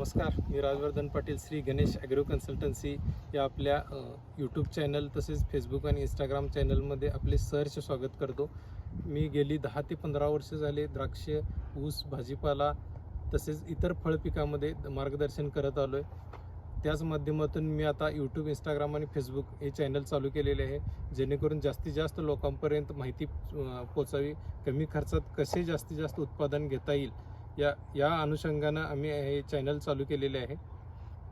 नमस्कार, मी Rajvardhan Patil Shri Ganesh agro consultancy या आपल्या यूट्यूब चॅनल तसेच फेसबुक आणि इंस्टाग्राम चॅनलमध्ये आपले सहर्ष स्वागत करतो. मी गेली 10 ते 15 वर्ष झाले द्राक्ष, ऊस, भाजीपाला तसेच इतर फळ पिकामध्ये मार्गदर्शन करत आलो आहे. त्याच माध्यमातून मी आता यूट्यूब, इंस्टाग्राम आणि फेसबुक हे चॅनल चालू केलेले आहे, जेणेकरून जास्तीत जास्त लोकांपर्यंत माहिती पोचावी, कमी खर्चात कसे जास्तीत जास्त उत्पादन घेता येईल या अनुषंगानं आम्ही हे चॅनल चालू केलेले आहे.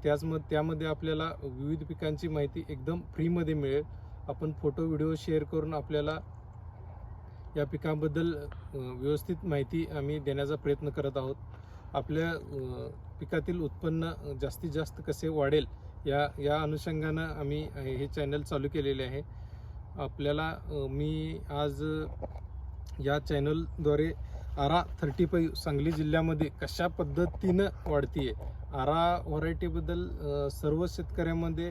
त्यामध्ये आपल्याला विविध पिकांची माहिती एकदम फ्रीमध्ये मिळेल. आपण फोटो व्हिडिओ शेअर करून आपल्याला या पिकांबद्दल व्यवस्थित माहिती आम्ही देण्याचा प्रयत्न करत आहोत. आपल्या पिकातील उत्पन्न जास्तीत जास्त कसे वाढेल या अनुषंगानं आम्ही हे चॅनल चालू केलेले आहे. आपल्याला मी आज या चॅनलद्वारे आरा 35 सांगली जिल्ह्यामध्ये कशा पद्धतीनं वाढती आहे, आरा व्हरायटीबद्दल सर्व शेतकऱ्यांमध्ये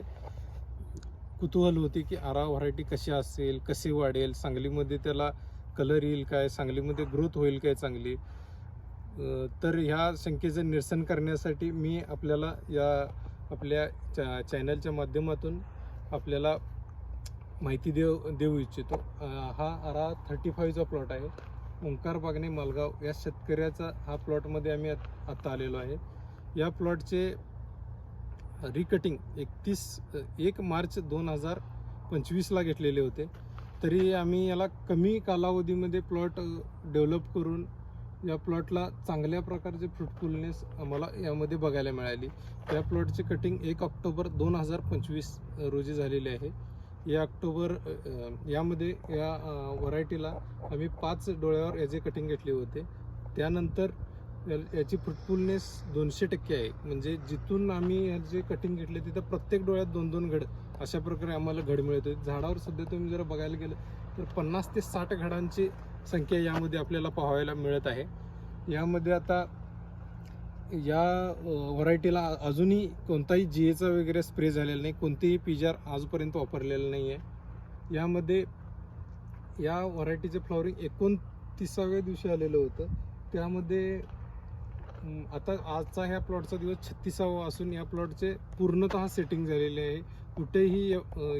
कुतूहल होते की आरा व्हरायटी कशी असेल, कशी वाढेल, सांगलीमध्ये त्याला कलर येईल काय, सांगलीमध्ये ग्रोथ होईल काय चांगली. तर ह्या शंकेचं निरसन करण्यासाठी मी आपल्याला आपल्या चॅनलच्या माध्यमातून आपल्याला माहिती देऊ इच्छितो. हा आरा 35चा प्लॉट आहे. ओंकार बागणे, मालगाव या शेतकऱ्याचा हा प्लॉटमध्ये आम्ही आता आलेलो आहे. या प्लॉटचे रिकटिंग 1 मार्च 2025ला घेतलेले होते. तरी आम्ही याला कमी कालावधीमध्ये प्लॉट डेव्हलप करून या प्लॉटला चांगल्या प्रकारचे फ्रुटफुलनेस आम्हाला यामध्ये बघायला मिळाली. या प्लॉटचे कटिंग 1 ऑक्टोबर 2025 रोजी झालेले आहे. यामध्ये या व्हरायटीला आम्ही 5 डोळ्यावर याचे कटिंग घेतले होते. त्यानंतर याची फ्रुटफुलनेस 200% आहे. म्हणजे जिथून आम्ही याचे कटिंग घेतले तिथं प्रत्येक डोळ्यात 2-2 घड अशा प्रकारे आम्हाला घड मिळत होते. झाडावर सध्या तुम्ही जर बघायला गेलं तर 50 ते 60 घडांची संख्या यामध्ये आपल्याला पाहायला मिळत आहे. यामध्ये आता या व्हरायटीला अजूनही कोणताही जीएचा वगैरे स्प्रे झालेला नाही, कोणतेही पिजार आजपर्यंत वापरलेलं नाही आहे. यामध्ये या व्हरायटीचे फ्लॉवरिंग 29व्या दिवशी आलेलं होतं. त्यामध्ये आता आजचा ह्या प्लॉटचा दिवस 36वा असून या प्लॉटचे पूर्णतः सेटिंग झालेले आहे. कुठेही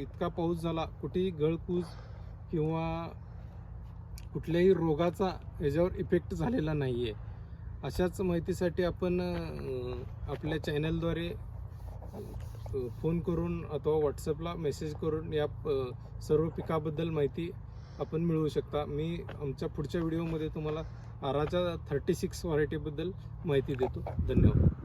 इतका पाऊस झाला, कुठेही गळकूज किंवा कुठल्याही रोगाचा याच्यावर इफेक्ट झालेला नाही आहे. अशाच माहितीसाठी आपण आपल्या चॅनलद्वारे फोन करून अथवा व्हॉट्सअपला मेसेज करून या सर्व पिकाबद्दल माहिती आपण मिळवू शकता. मी आमच्या पुढच्या व्हिडिओमध्ये तुम्हाला आराच्या 36 व्हरायटीबद्दल माहिती देतो. धन्यवाद.